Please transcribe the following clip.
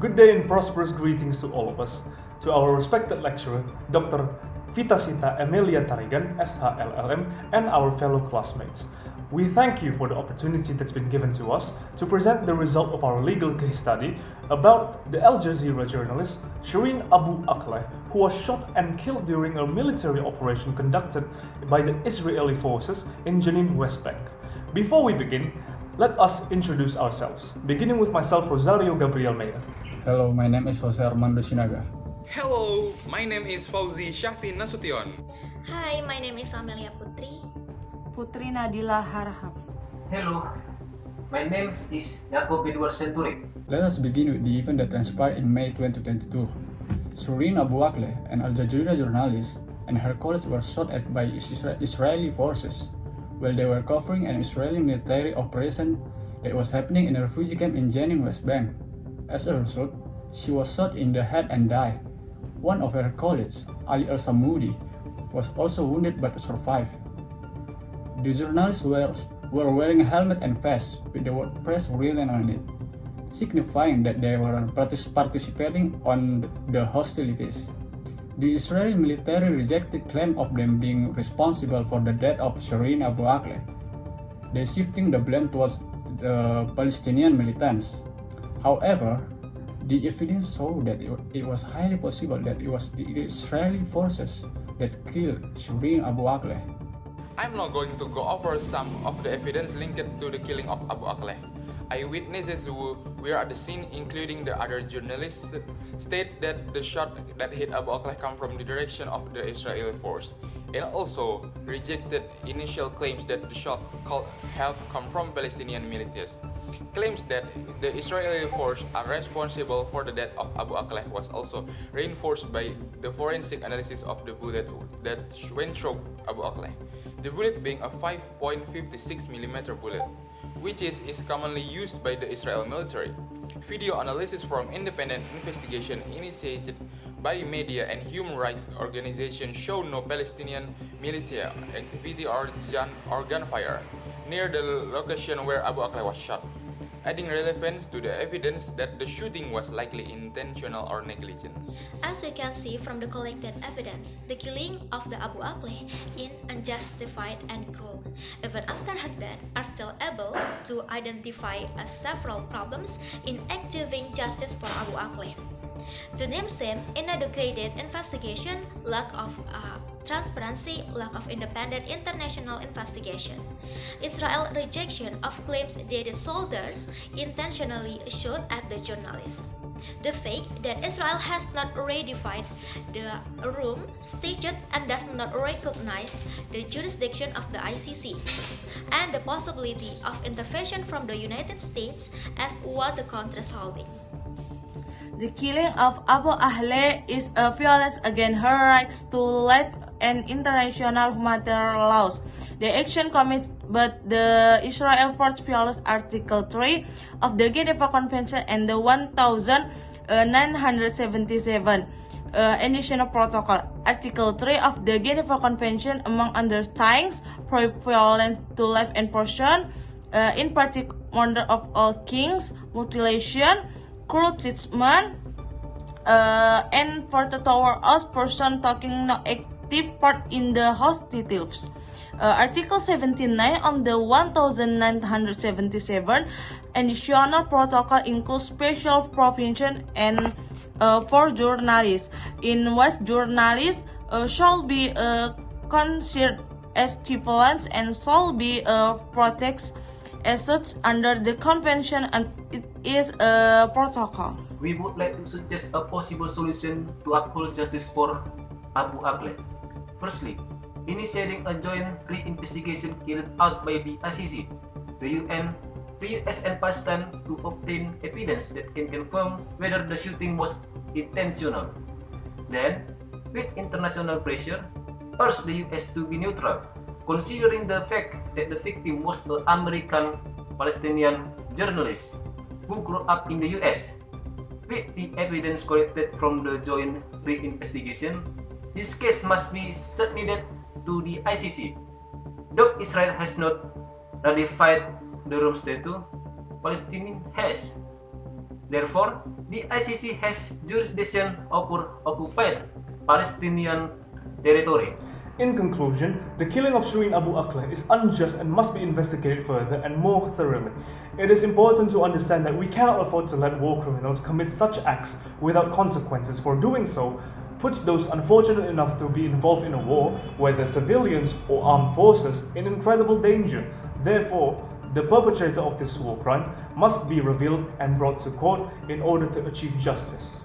Good day and prosperous greetings to all of us. To our respected lecturer, Dr. Vita Cita Amelia Tarigan, LL.M, and our fellow classmates. We thank you for the opportunity that's been given to us to present the result of our legal case study about the Al Jazeera journalist Shireen Abu Akleh, who was shot and killed during a military operation conducted by the Israeli forces in Jenin, West Bank. Before we begin, let us introduce ourselves, beginning with myself, Rozario Gabriel Meyer. Hello, my name is Armando Sinaga. Hello, my name is Fauzy Syahti Nasution. Hi, my name is Amelia Putri. Putri Nadila Harahap. Hello, my name is Yakob Eduard Sianturi. Let us begin with the event that transpired in May 2022. Shireen Abu Akleh, an Al Jazeera journalist, and her colleagues were shot at by Israeli forces while they were covering an Israeli military operation that was happening in a refugee camp in Jenin, West Bank. As a result, she was shot in the head and died. One of her colleagues, Ali Al-Samoudi, was also wounded but survived. The journalists were wearing a helmet and vest with the word press written on it, signifying that they were participating on the hostilities. The Israeli military rejected claim of them being responsible for the death of Shireen Abu Akleh. They shifting the blame towards the Palestinian militants. However, the evidence showed that it was highly possible that it was the Israeli forces that killed Shireen Abu Akleh. I'm now going to go over some of the evidence linked to the killing of Abu Akleh. Eyewitnesses who were at the scene, including the other journalists, state that the shot that hit Abu Akleh come from the direction of the Israeli force, and also rejected initial claims that the shot could have come from Palestinian militias. Claims that the Israeli force are responsible for the death of Abu Akleh was also reinforced by the forensic analysis of the bullet that went through Abu Akleh. The bullet being a 5.56mm bullet, which is commonly used by the Israeli military. Video analysis from independent investigation initiated by media and human rights organizations show no Palestinian military activity or gunfire near the location where Abu Akleh was shot, adding relevance to the evidence that the shooting was likely intentional or negligent. As you can see from the collected evidence, the killing of the Abu Akleh is unjustified and cruel. Even after her death, are still able to identify several problems in achieving justice for Abu Akleh. To name some: inadequate investigation, lack of transparency, lack of independent international investigation, Israel's rejection of claims that the soldiers intentionally shot at the journalist, the fact that Israel has not ratified the room statute and does not recognize the jurisdiction of the ICC, and the possibility of intervention from the United States as well the counter-solving. The killing of Abu Akleh is a violence against her rights to life and international humanitarian laws. The action commits but the Israel force violates Article 3 of the Geneva Convention and the 1977 Additional Protocol. Article 3 of the Geneva Convention, among other things, prohibits violence to life and person, in particular murder of all kings, mutilation, cruel treatment, and for the tower of person taking no active part in the hostilities. Article 79 on the 1977 Additional Protocol includes special provision and for journalists, in which journalists shall be considered as civilians and shall be protected as such under the convention, and it is a protocol. We would like to suggest a possible solution to uphold justice for Abu Akleh. Firstly, initiating a joint re-investigation carried out by the ICC, the UN, the US and Pakistan to obtain evidence that can confirm whether the shooting was intentional. Then, with international pressure, urge the US to be neutral, considering the fact that the victim was an American Palestinian journalist who grew up in the US. With the evidence collected from the joint re-investigation, this case must be submitted to the ICC. Though Israel has not ratified the Rome Statute, Palestine has. Therefore, the ICC has jurisdiction over occupied Palestinian territory. In conclusion, the killing of Shireen Abu Akleh is unjust and must be investigated further and more thoroughly. It is important to understand that we cannot afford to let war criminals commit such acts without consequences. For doing so puts those unfortunate enough to be involved in a war, whether civilians or armed forces, in incredible danger. Therefore, the perpetrator of this war crime must be revealed and brought to court in order to achieve justice.